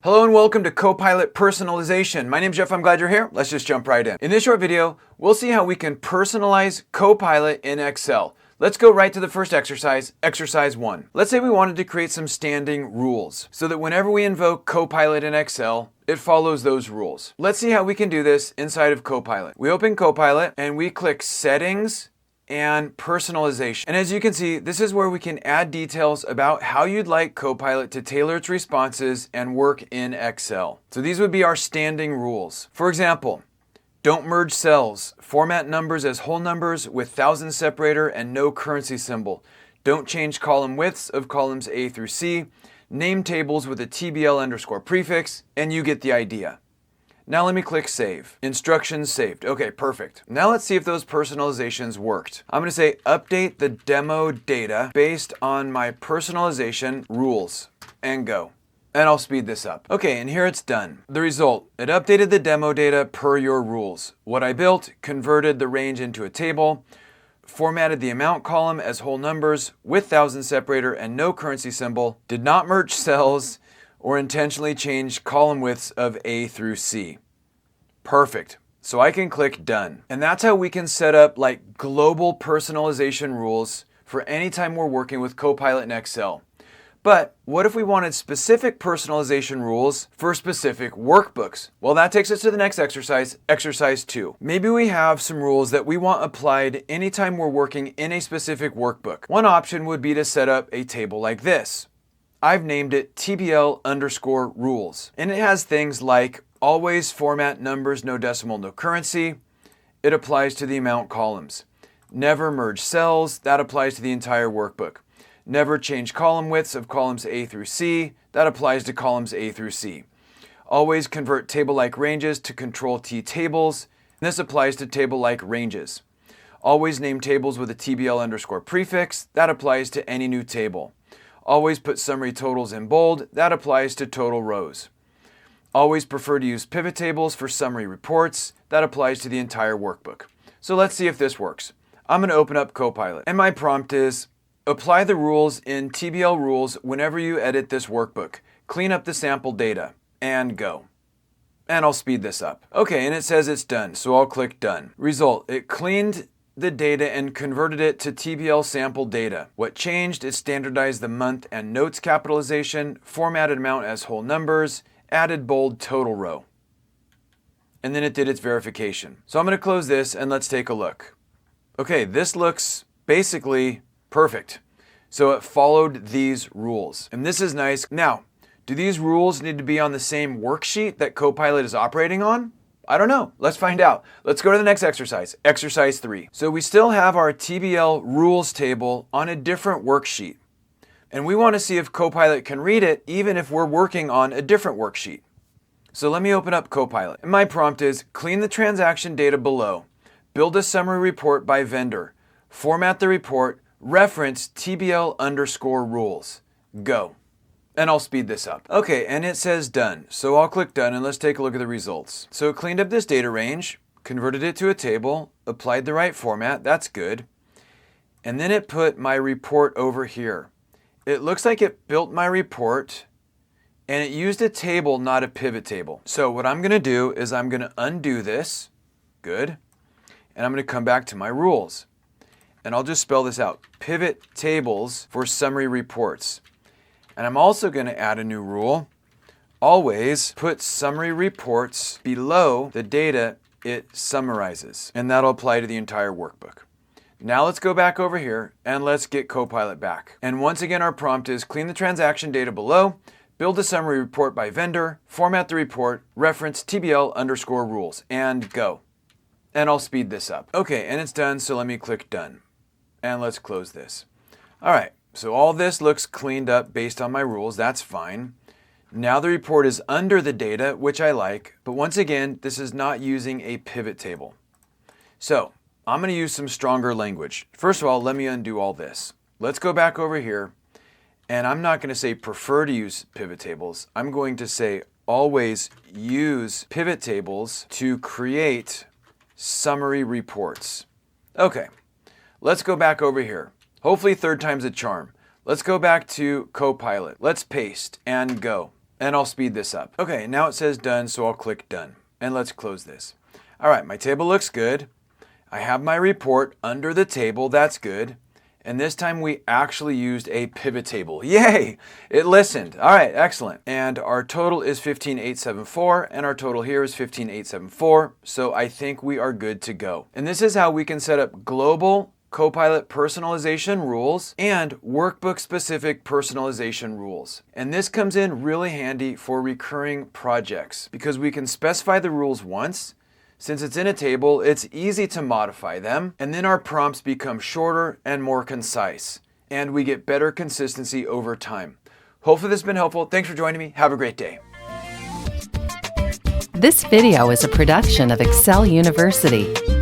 Hello and welcome to Copilot Personalization. My name's Jeff, I'm glad you're here. Let's just jump right in. In this short video, we'll see how we can personalize Copilot in Excel. Let's go right to the first exercise, exercise 1. Let's say we wanted to create some standing rules so that whenever we invoke Copilot in Excel, it follows those rules. Let's see how we can do this inside of Copilot. We open Copilot and we click Settings and Personalization. And as you can see, this is where we can add details about how you'd like Copilot to tailor its responses and work in Excel. So these would be our standing rules. For example, don't merge cells. Format numbers as whole numbers with thousand separator and no currency symbol. Don't change column widths of columns A through C. Name tables with a TBL underscore prefix, and you get the idea. Now let me click Save. Instructions saved. Okay, perfect. Now let's see if those personalizations worked. I'm going to say update the demo data based on my personalization rules and go. And I'll speed this up. Okay, and here it's done. The result, it updated the demo data per your rules. What I built, converted the range into a table, formatted the amount column as whole numbers with thousand separator and no currency symbol, did not merge cells, or intentionally change column widths of A through C. Perfect. So I can click Done. And that's how we can set up like global personalization rules for any time we're working with Copilot in Excel. But what if we wanted specific personalization rules for specific workbooks? Well, that takes us to the next exercise, exercise 2. Maybe we have some rules that we want applied anytime we're working in a specific workbook. One option would be to set up a table like this. I've named it TBL underscore rules. And it has things like always format numbers, no decimal, no currency. It applies to the amount columns. Never merge cells. That applies to the entire workbook. Never change column widths of columns A through C. That applies to columns A through C. Always convert table-like ranges to Control-T tables. This applies to table-like ranges. Always name tables with a TBL underscore prefix. That applies to any new table. Always put summary totals in bold. That applies to total rows. Always prefer to use pivot tables for summary reports. That applies to the entire workbook. So let's see if this works. I'm going to open up Copilot. And my prompt is, apply the rules in TBL rules whenever you edit this workbook. Clean up the sample data. And go. And I'll speed this up. Okay, and it says it's done. So I'll click Done. Result, it cleaned the data and converted it to TBL sample data. What changed is standardized the month and notes capitalization, formatted amount as whole numbers, added bold total row. And then it did its verification. So I'm going to close this and let's take a look. Okay, this looks basically perfect. So it followed these rules. And this is nice. Now, do these rules need to be on the same worksheet that Copilot is operating on? I don't know. Let's find out. Let's go to the next exercise, exercise 3. So we still have our TBL rules table on a different worksheet. And we want to see if Copilot can read it even if we're working on a different worksheet. So let me open up Copilot. And my prompt is, clean the transaction data below. Build a summary report by vendor. Format the report. Reference TBL underscore rules. Go. And I'll speed this up. Okay, and it says done. So I'll click done and let's take a look at the results. So it cleaned up this data range, converted it to a table, applied the right format, that's good. And then it put my report over here. It looks like it built my report and it used a table, not a pivot table. So what I'm gonna do is I'm gonna undo this, good. And I'm gonna come back to my rules. And I'll just spell this out, pivot tables for summary reports. And I'm also going to add a new rule. Always put summary reports below the data it summarizes. And that'll apply to the entire workbook. Now let's go back over here and let's get Copilot back. And once again, our prompt is clean the transaction data below, build a summary report by vendor, format the report, reference TBL underscore rules, and go. And I'll speed this up. Okay, and it's done, so let me click done. And let's close this. All right. So all this looks cleaned up based on my rules, that's fine. Now the report is under the data, which I like, but once again, this is not using a pivot table. So I'm going to use some stronger language. First of all, let me undo all this. Let's go back over here, and I'm not going to say prefer to use pivot tables. I'm going to say always use pivot tables to create summary reports. Okay, let's go back over here. Hopefully third time's a charm. Let's go back to Copilot. Let's paste and go. and I'll speed this up. Okay, now it says done, so I'll click done. And let's close this. All right, my table looks good. I have my report under the table, that's good. And this time we actually used a pivot table. Yay! It listened. All right, excellent. And our total is 15,874, and our total here is 15,874. So I think we are good to go. And this is how we can set up global Copilot personalization rules and workbook-specific personalization rules. And this comes in really handy for recurring projects because we can specify the rules once. Since it's in a table, it's easy to modify them, and then our prompts become shorter and more concise, and we get better consistency over time. Hopefully this has been helpful. Thanks for joining me. Have a great day. This video is a production of Excel University.